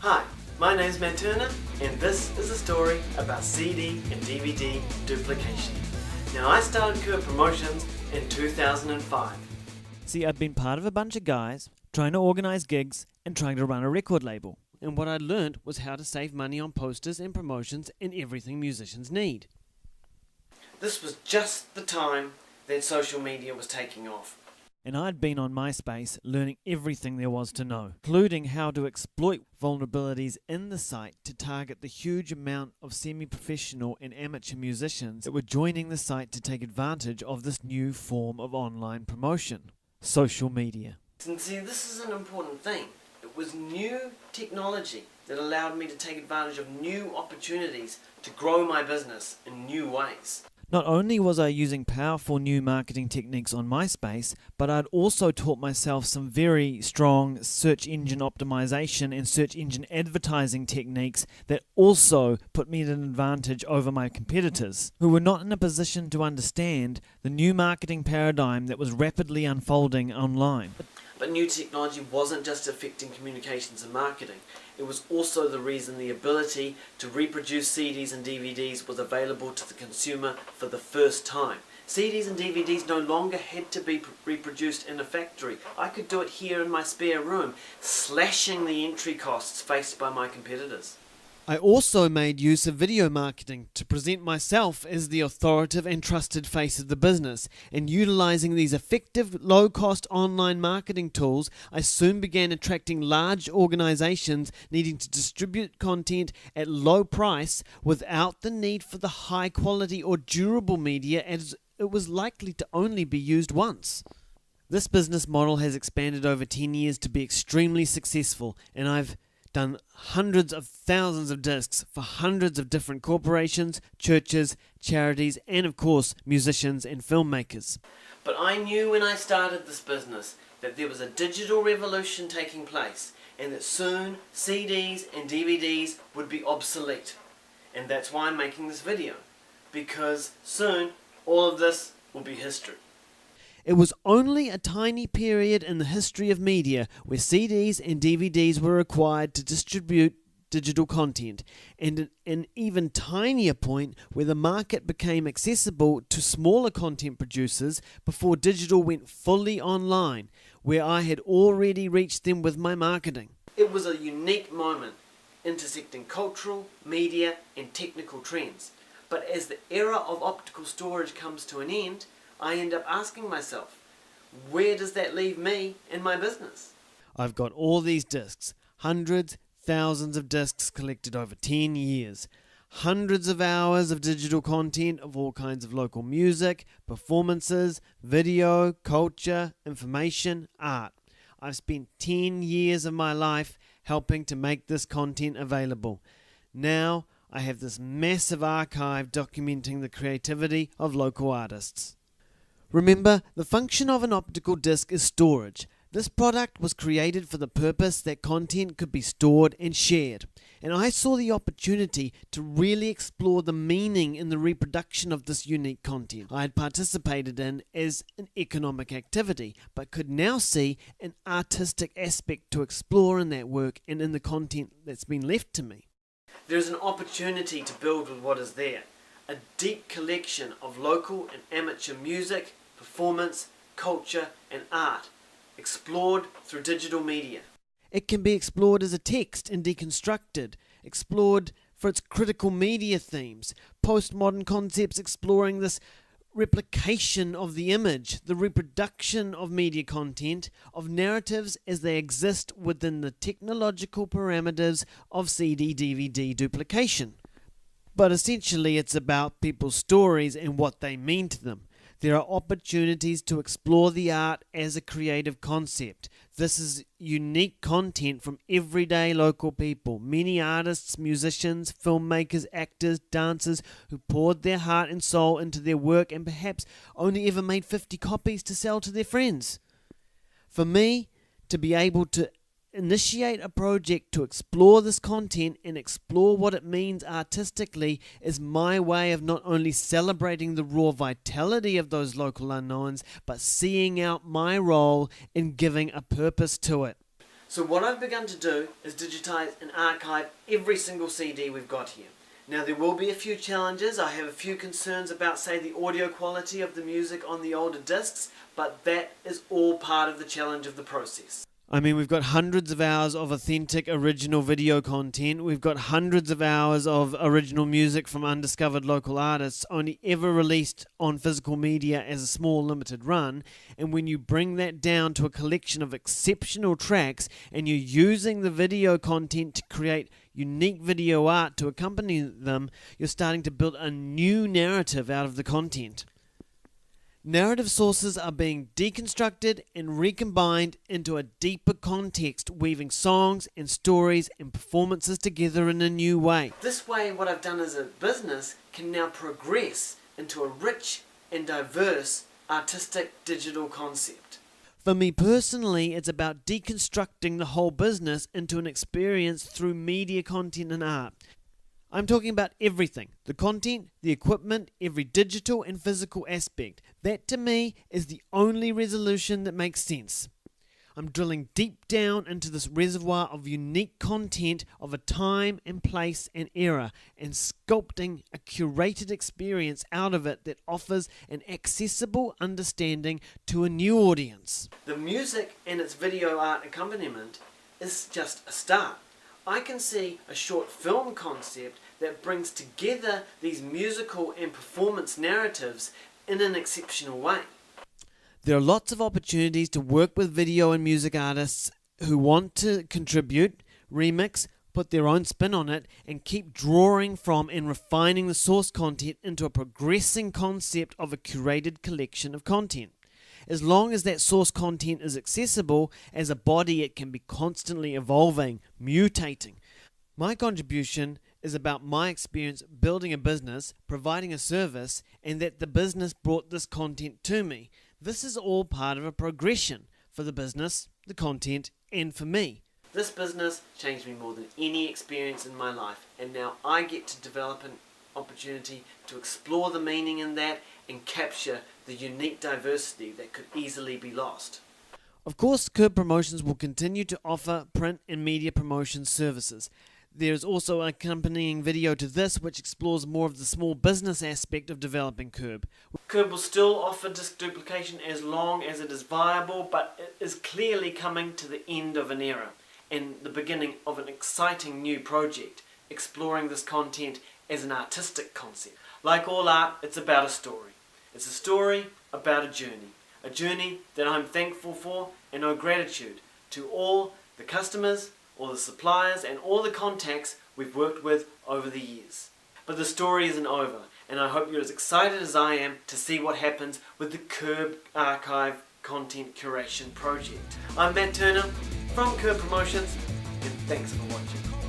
Hi, my name's Matt Turner, and this is a story about CD and DVD duplication. Now, I started KURB Promotions in 2005. See, I'd been part of a bunch of guys trying to organise gigs and trying to run a record label. And what I'd learned was how to save money on posters and promotions and everything musicians need. This was just the time that social media was taking off. And I'd been on MySpace learning everything there was to know, including how to exploit vulnerabilities in the site to target the huge amount of semi-professional and amateur musicians that were joining the site to take advantage of this new form of online promotion, social media. And see, this is an important thing. It was new technology that allowed me to take advantage of new opportunities to grow my business in new ways. Not only was I using powerful new marketing techniques on MySpace, but I'd also taught myself some very strong search engine optimization and search engine advertising techniques that also put me at an advantage over my competitors, who were not in a position to understand the new marketing paradigm that was rapidly unfolding online. But new technology wasn't just affecting communications and marketing. It was also the reason the ability to reproduce CDs and DVDs was available to the consumer for the first time. CDs and DVDs no longer had to be reproduced in a factory. I could do it here in my spare room, slashing the entry costs faced by my competitors. I also made use of video marketing to present myself as the authoritative and trusted face of the business, and utilizing these effective, low-cost online marketing tools, I soon began attracting large organizations needing to distribute content at low price without the need for the high quality or durable media, as it was likely to only be used once. This business model has expanded over 10 years to be extremely successful, and I've done hundreds of thousands of discs for hundreds of different corporations, churches, charities, and of course musicians and filmmakers. But I knew when I started this business that there was a digital revolution taking place, and that soon CDs and DVDs would be obsolete. And that's why I'm making this video, because soon all of this will be history. It was only a tiny period in the history of media where CDs and DVDs were required to distribute digital content, and an even tinier point where the market became accessible to smaller content producers before digital went fully online, where I had already reached them with my marketing. It was a unique moment, intersecting cultural, media, and technical trends. But as the era of optical storage comes to an end, I end up asking myself, where does that leave me in my business? I've got all these discs, hundreds, thousands of discs collected over 10 years, hundreds of hours of digital content of all kinds of local music, performances, video, culture, information, art. I've spent 10 years of my life helping to make this content available. Now I have this massive archive documenting the creativity of local artists. Remember, the function of an optical disc is storage. This product was created for the purpose that content could be stored and shared. And I saw the opportunity to really explore the meaning in the reproduction of this unique content I had participated in as an economic activity, but could now see an artistic aspect to explore in that work and in the content that's been left to me. There's an opportunity to build with what is there. A deep collection of local and amateur music, performance, culture, and art, explored through digital media. It can be explored as a text and deconstructed, explored for its critical media themes, postmodern concepts exploring this replication of the image, the reproduction of media content, of narratives as they exist within the technological parameters of CD-DVD duplication. But essentially it's about people's stories and what they mean to them. There are opportunities to explore the art as a creative concept. This is unique content from everyday local people, many artists, musicians, filmmakers, actors, dancers who poured their heart and soul into their work and perhaps only ever made 50 copies to sell to their friends. For me, to be able to initiate a project to explore this content and explore what it means artistically is my way of not only celebrating the raw vitality of those local unknowns, but seeing out my role in giving a purpose to it. So what I've begun to do is digitize and archive every single CD we've got here. Now there will be a few challenges. I have a few concerns about, say, the audio quality of the music on the older discs, but that is all part of the challenge of the process. I mean, we've got hundreds of hours of authentic original video content. We've got hundreds of hours of original music from undiscovered local artists, only ever released on physical media as a small limited run. And when you bring that down to a collection of exceptional tracks and you're using the video content to create unique video art to accompany them, you're starting to build a new narrative out of the content. Narrative sources are being deconstructed and recombined into a deeper context, weaving songs and stories and performances together in a new way. This way, what I've done as a business can now progress into a rich and diverse artistic digital concept. For me personally, it's about deconstructing the whole business into an experience through media content and art. I'm talking about everything, the content, the equipment, every digital and physical aspect. That to me is the only resolution that makes sense. I'm drilling deep down into this reservoir of unique content of a time and place and era and sculpting a curated experience out of it that offers an accessible understanding to a new audience. The music and its video art accompaniment is just a start. I can see a short film concept that brings together these musical and performance narratives in an exceptional way. There are lots of opportunities to work with video and music artists who want to contribute, remix, put their own spin on it, and keep drawing from and refining the source content into a progressing concept of a curated collection of content. As long as that source content is accessible, as a body it can be constantly evolving, mutating. My contribution is about my experience building a business, providing a service, and that the business brought this content to me. This is all part of a progression for the business, the content, and for me. This business changed me more than any experience in my life, and now I get to develop an opportunity to explore the meaning in that and capture the unique diversity that could easily be lost. Of course, KURB Promotions will continue to offer print and media promotion services. There is also an accompanying video to this which explores more of the small business aspect of developing KURB. KURB will still offer disc duplication as long as it is viable, but it is clearly coming to the end of an era and the beginning of an exciting new project, exploring this content as an artistic concept. Like all art, it's about a story. It's a story about a journey that I'm thankful for and owe gratitude to all the customers, all the suppliers and all the contacts we've worked with over the years. But the story isn't over, and I hope you're as excited as I am to see what happens with the KURB Archive Content Curation Project. I'm Matt Turner from KURB Promotions, and thanks for watching.